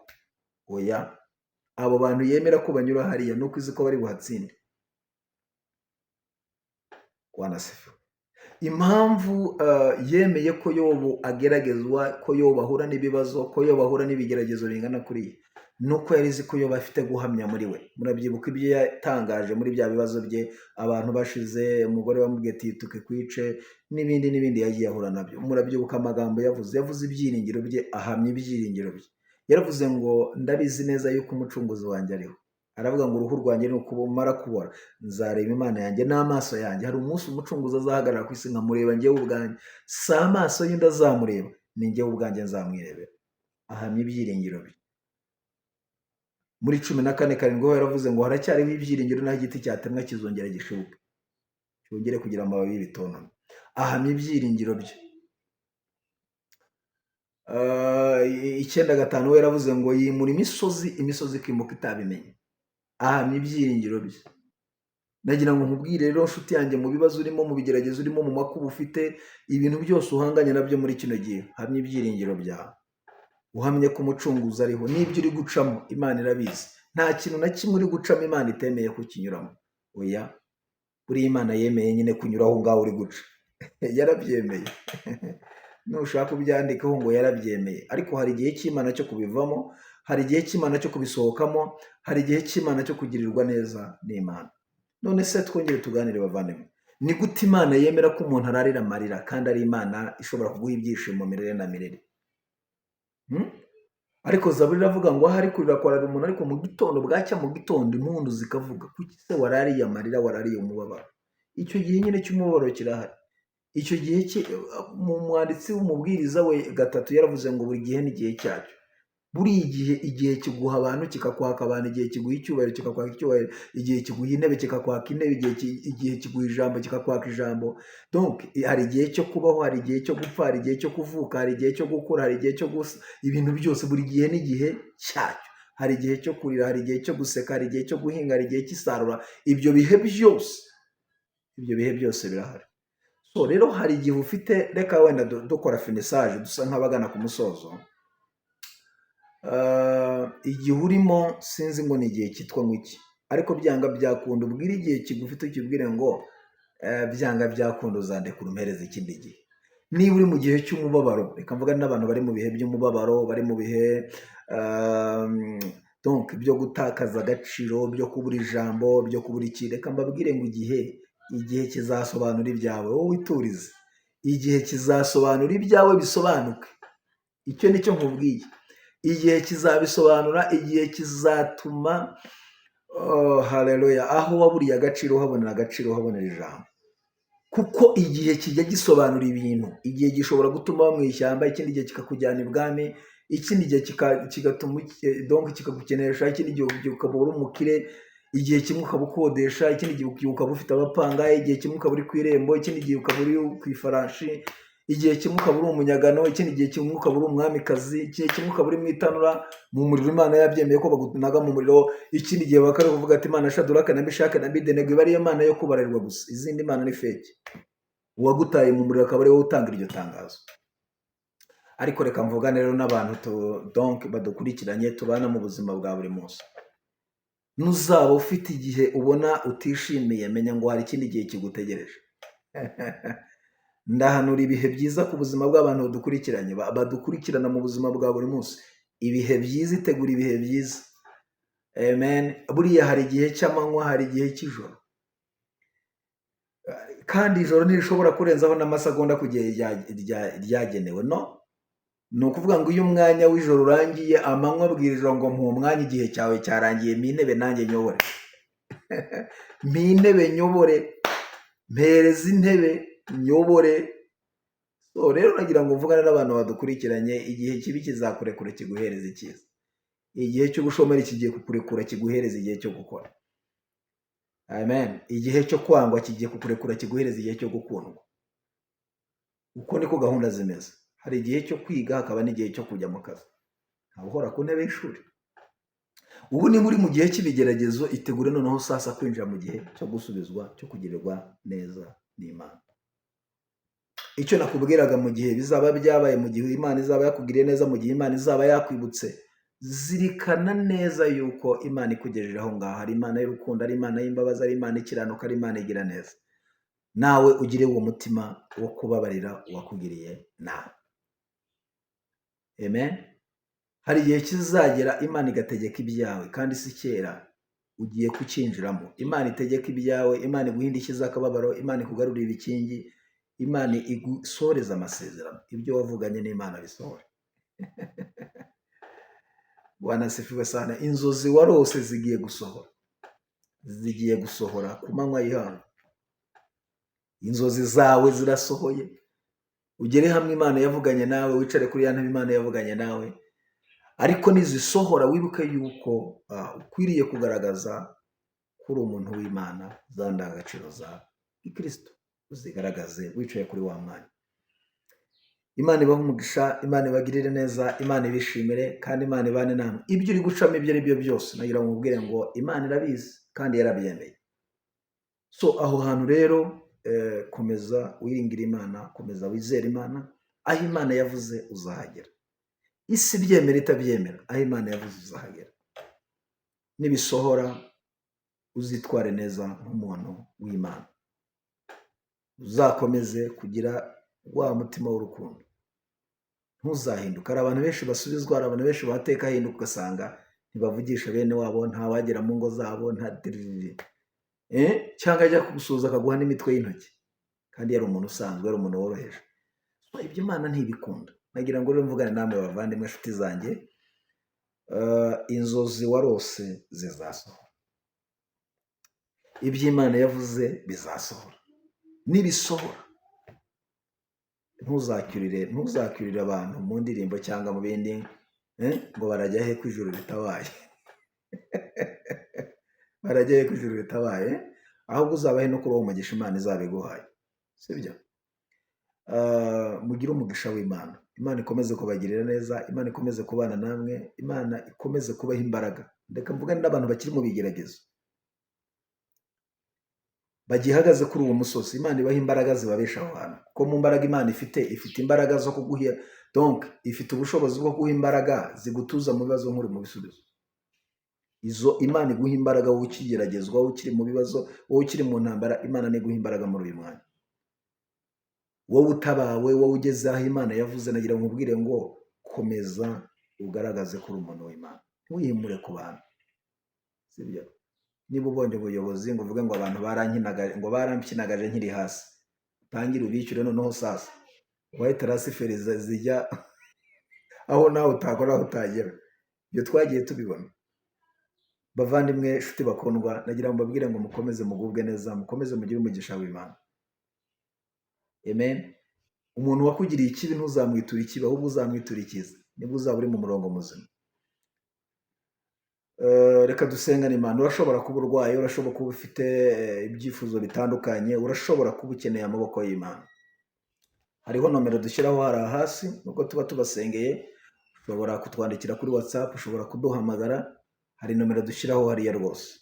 Oya, abo bantu yemera ko banyura hariya nuko izi ko bari buhatsinde. Wanasifu. Impamvu yemeye ko Yobu ageragezwa, ko Yobu ahura n'ibibazo, ko Yobu ahura n'ibigeragezo bingana kuriya, nuko yari izi ko Yobu afite guhamya muri we. Murabyibuka ibyo yatangaje muri bya bibazo bye, abantu bashize, umugore wamubwiye ati tukikwice, n'ibindi yagiye ahura nabyo. Murabyibuka amagambo yavuze ibyiringiro bye, ahamya ibyiringiro bye. Yaravuze ngo ndabizi neza yuko umucunguzi wanjye ariho. aravuga ngo uruhu rwanjye nukumara kubora nzareba Imana yanjye n'amaso yanjye. Hari umunsi umucunguzi azahagarara ku isi nkamureba njyewe ubwanjye, si amaso y'undi azamureba, ni njyewe ubwanjye nzamwirebera. Ahamya ibyiringiro bye. Muri 14:7 ho yaravuze ngo haracyariho ibyiringiro naho igiti cyatemwa kizongera gishibuke, cyongere kugira amababi y'ibitontome. Ahamya ibyiringiro bye. 9:5 we yaravuze ngo yimura imisozi ikimuka itabimenye. Ahamya ibyiringiro bye. Nagira ngo nkubwire rero nshuti yanjye, mu bibazo urimo, mu bigeragezo urimo, mu makuba ufite, ibintu byose uhanganye nabyo muri kino gihe, hamya ibyiringiro byawe. Uhamye ko umucunguzi ariho, n'ibyo uri gucamo Imana irabizi. Nta kintu na kimwe uri gucamo Imana itemeye kukinyuramo. Oya, buriya Imana yemeye nyine kunyura aho ngaho uri guca. Yarabyemeye. Nushaka ubyandikeho ngo yarabyemeye. Ariko hari igihe cy'Imana cyo kubivamo, hari igihe cy'Imana cyo kubisohokamo, hari igihe cy'Imana cyo kugirirwa neza n'Imana. None se twongere tuganire bavandimwe, ni gute Imana yemera ko umuntu ararira amarira kandi ari Imana ishobora kuguha ibyishimo mirere na mirere? Ariko Zaburi iravuga ngo ahari kurira kwarara umuntu, ariko mu gitondo bwacya, mu gitondo impundu zikavuga. Kuki se warariye amarira, warariye umubabaro? Icyo gihe nyine cy'umubabaro kirahari. Icyo gihe mu mwanditsi w'umubwiriza we 3 yaravuze ngo buri gihe n'igihe cyacyo. Buri igihe kiguha abantu kikakwaka abantu, igihe kiguha icyubahiro kikakwaka icyubahiro, igihe kiguha intebe kikakwaka intebe, igihe kiguha ijambo kikakwaka ijambo. Donc hari igihe cyo kubaho, hari igihe cyo gupfa, hari igihe cyo kuvuka, hari igihe cyo gukura, hari igihe cyo ibintu byose, buri gihe n'igihe cyacyo. Hari igihe cyo kurira, hari igihe cyo guseka, hari igihe cyo guhinga, hari igihe cy'isarura. Ibyo bihe byose birahari. So rero hari igihe ufite, reka wenda dukora finissage dusa nk'abagana ku musozo. Igihe urimo sinzi ngo ni igihe cyitwa ngwiki, ariko byanga byakunda ubwira igihe kigufite ukibwire ngo byanga byakunda uzandekura umpereza ikindi gihe. Niba uri mu gihe cy'umubabaro, reka mvuga n'abantu bari mu bihe by'umubabaro, bari mu bihe donc byo gutakaza agaciro, byo kubura ijambo, byo kubura iki, reka mbabwire ngo igihe kizasobanura ibyawe, wowe iturize. Igihe kizasobanura ibyawe bisobanuke. Icyo nicyo nkubwiye. Igihe kizabisobanura, igihe kizatuma haleluya, aho waburiye agaciro uhabonera agaciro, uhabonera ijambo. Kuko igihe kijya gisobanura ibintu. Igihe gishobora gutuma mu ishyamba, ikindi gihe kikakujyana ibwami, ikindi gihe kigatuma donc kikagukenesha, ikindi gihe ukaba uri umukire, igihe kimwe ukaba ukodesha, ikindi gihe ukaba ufite abapangaye, igihe kimwe ukaba uri ku irembo, ikindi gihe ukaba uri ku ifarashi, igihe kimwe ukaba uri umunyagano, ikindi gihe kimwe ukaba uri umwamikazi, igihe kimwe ukaba uri mu itanura mu muriro Imana yabyemeye ko bagunaga mu muriro, ikindi gihe bakari kuvuga ati Imana Shaduraka na Meshaki na Abedenego iba ariyo Mana yo kubarirwa gusa, izindi Mana ni fake. Uwagutaye mu muriro akaba ari wowe utanga iryo tangazo. Ariko reka mvugane rero n'abantu donc badukurikiranye, tubana mu buzima bwa buri munsi. Nuzaba ufite igihe ubona utishimiye, menya ngo hari ikindi gihe kigutegereje. Ndahanura ibihe byiza ku buzima bw'abantu badukurikiranye, badukurikirana mu buzima bwa buri munsi. Ibihe byiza, itegura ibihe byiza. Amen. Buriya hari igihe cy'amanywa, hari igihe cy'ijoro, kandi ijoro ntirishobora kurenzaho n'amasegonda ku gihe ryagenewe. No, ni ukuvuga ngo iyo umwanya w'ijoro urangiye, amanywa abwiriza ngo mpa umwanya, igihe cyawe cyarangiye, mpintebe nanjye nyobore. Mpintebe nyobore, mpereza intebe nyobore. So rero nagira ngo mvugane n'abantu badukurikiranye, igihe kibi kizakurekura kiguhereza icyiza. Igihe cy'ubushomeri kigiye kukurekura kiguhereza igihe cyo gukora. Amen. Igihe cyo kwangwa kigiye kukurekura kiguhereza igihe cyo gukundwa. Uko niko gahunda zimeze. Hari igihe cyo kwiga, hakaba n'igihe cyo kujya mu kazi. Ntawe uhora ku ntebe y'ishuri. Ubu ni muri mu gihe cy'ibigeragezo, itegure noneho sasa kwinjira mu gihe cyo gusubizwa, cyo kugirirwa neza n'Imana. Icyo nakubwiraga, mu gihe bizaba byabaye, mu gihe Imana izaba yakugiriye neza, mu gihe Imana izaba yakwibutse, zirikana neza yuko Imana ikugejeje aho ngaho. Ari Imana y'urukundo, ari Imana y'imbabazi, ari Imana ikiranuka, ari Imana igira neza. Nawe ugire uwo mutima wo kubabarira uwakugiriye nawe. Amen. Hari igihe kizagera Imana igategeka ibyawe, kandi si kera ugiye kucyinjiramo. Imana itegeka ibyawe, Imana iguha indishyi z'akababaro, Imana ikugarurira ibikingi, Imana igusoreza amasezerano. Ibyo wavuganye n'Imana bisohore. Bwana asifiwe sana. Inzozi warose zigiye gusohora ku manywa y'ihangu. Inzozi zawe zirasohoye, ugere hamwe Imana yavuganye nawe, wicare kuri ya ntebe Imana yavuganye nawe, ariko nizisohora wibuke yuko ukwiriye kugaragaza kuri umuntu w'Imana, za ndangagaciro za Kristo uzigaragaze wicaye kuri wa mwanya. Imana ibahe umugisha, Imana ibagirire neza, Imana ibishimire, kandi Imana ibane namwe. Ibyo uri gucamo ibyo ari byo byose, nagira ngo mubwire ngo Imana irabizi kandi yarabyemeye. So aho hantu rero komeza wiringira Imana, komeza wizere Imana, aho Imana yavuze uzahagera. Isi byemera itabyemera, aho Imana yavuze uzahagera. Nibisohora uzitware neza nk'umuntu w'Imana, uzakomeze kugira wa mutima w'urukundo, ntuzahinduka. Hari abantu benshi basubizwa, hari abantu benshi bateka ahinduka ugasanga ntibavugisha bene wabo, ntawagera mu ngo zabo, nta cyangwa ajya kugusuhuza akaguha n'imitwe y'intoki kandi yari umuntu usanzwe, yari umuntu woroheje. Ibyo Imana ntibikunda. Nagira ngo rero mvugane namwe bavandimwe, inshuti zanjye, inzozi warose zizasohora, ibyo Imana yavuze bizasohora. Nibisohora ntuzacyurire abantu mu ndirimbo cyangwa mu bindi ngo barajya he ko ijuru ritabaye. Barajya he ko ijuru ritabaye, ahubwo uzabahe no kuri uwo mugisha Imana izabiguhaye, sibyo? Mugire umugisha w'Imana. Imana ikomeze kubagirira neza, Imana ikomeze kubana namwe, Imana ikomeze kubaha imbaraga. Reka mvugane n'abantu bakiri mu bigeragezo, bagihagaze kuri uwo musozi, Imana ibaha imbaraga zibabeshaho hano, kuko mu mbaraga Imana ifite imbaraga zo kuguha, donc ifite ubushobozi bwo guha imbaraga zigutuza mu bibazo nk'uri mu bisubizo. Izo Imana iguha imbaraga wowe ukigeragezwa, wowe ukiri mu bibazo, wowe ukiri mu ntambara, Imana niguha imbaraga muri uyu mwanya. Wowe utabawe, wowe ugeze aho Imana yavuze, nagira ngo nkubwire ngo komeza ugaragaze kuri umuntu w'Imana, ntiwihimure ku bantu, sibyo? Niba ubonye ubuyobozi ngo uvuge ngo abantu barampyinagaje nkiri hasi, utangire ubishyure noneho sasa ubahe transfert zijya aho nawe utakora, aho utagera. Ibyo twagiye tubibona. Bavandimwe, inshuti bakundwa, nagira ngo mbabwire ngo mukomeze mugubwe neza, mukomeze mugire umugisha w'Imana. Amen. Umuntu wakugiriye ikibi ntuzamwitura ikibi, ahubwo uzamwitura icyiza, nibwo uzaba uri mu murongo muzima. Reka dusengane Imana. Urashobora kuba urwaye, urashobora kuba ufite ibyifuzo bitandukanye, urashobora kuba ukeneye amaboko y'Imana. Hariho nomero dushyiraho hariya hasi, nubwo tuba tubasengeye, ushobora kutwandikira kuri WhatsApp, ushobora kuduhamagara, hari nomero dushyiraho hariya rwose.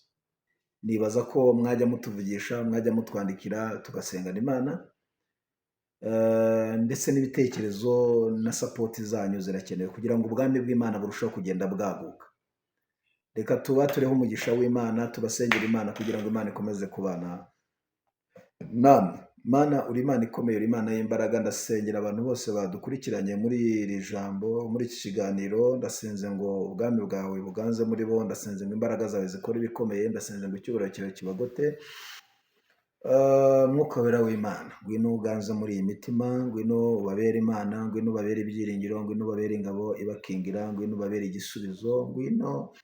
Nibaza ko mwajya mutuvugisha, mwajya mutwandikira tugasengana Imana, ndetse n'ibitekerezo na support zanyu zirakenewe kugira ngo ubwami bw'Imana burusheho kugenda bwaguka. Reka tubatureho umugisha w'Imana, tubasengera Imana kugira ngo Imana ikomeze kubana namwe. Mana, uri Imana ikomeye, uri Imana y'imbaraga. Ndasengera abantu bose badukurikiranye muri iri jambo, muri iki kiganiro. Ndasenze ngo ubwami bwawe buganze muri bo, ndasenze ngo imbaraga zawe zikora ibikomeye, ndasenze ngo icyubahiro cyawe kibagote. Mwuka wera w'Imana, ngwino uganze muri iyi mitima, ngwino ubabere Imana, ngwino ubabere ibyiringiro, ngwino ubabere ingabo ibakingira, ngwino ubabere igisubizo, ngwino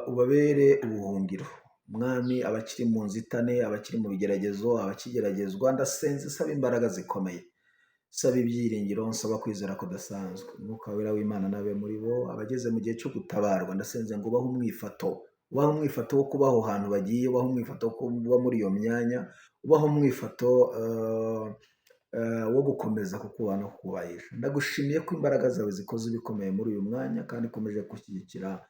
ubabere ubuhungiro. Mwami, abakiri mu nzitane, abakiri mu bigeragezo, abakigeragezwa, ndasenze saba imbaraga zikomeye, saba ibyiringiro, nsaba kwizera kudasanzwe. Mwuka wera w'Imana nabe muri bo, abageze mu gihe cyo gutabarwa, ndasenze ngo ubahe umwifato, ubahe umwifato wo kuba aho hantu bagiye, ubahe umwifato wo kuba muri iyo myanya, ubahe umwifato wo gukomeza kukubaha no kukubahisha. Ndagushimiye ko imbaraga zawe zikoze ibikomeye muri uyu mwanya, kandi ukomeje gushyigikira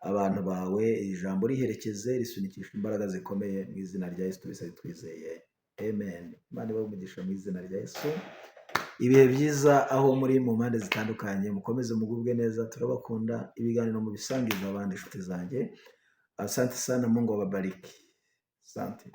abantu bawe. Ijambo riherekeze, risunikisha imbaraga zikomeye, mu izina rya Yesu tubisabye twizeye, amen. Imana ibahe umugisha mu izina rya Yesu. Ibihe byiza aho muri mu mpande zitandukanye, mukomeze mugubwe neza, turabakunda. Ibiganiro mubisangiza abandi inshuti zanjye. Asante sana, Mungu awabariki. Asante.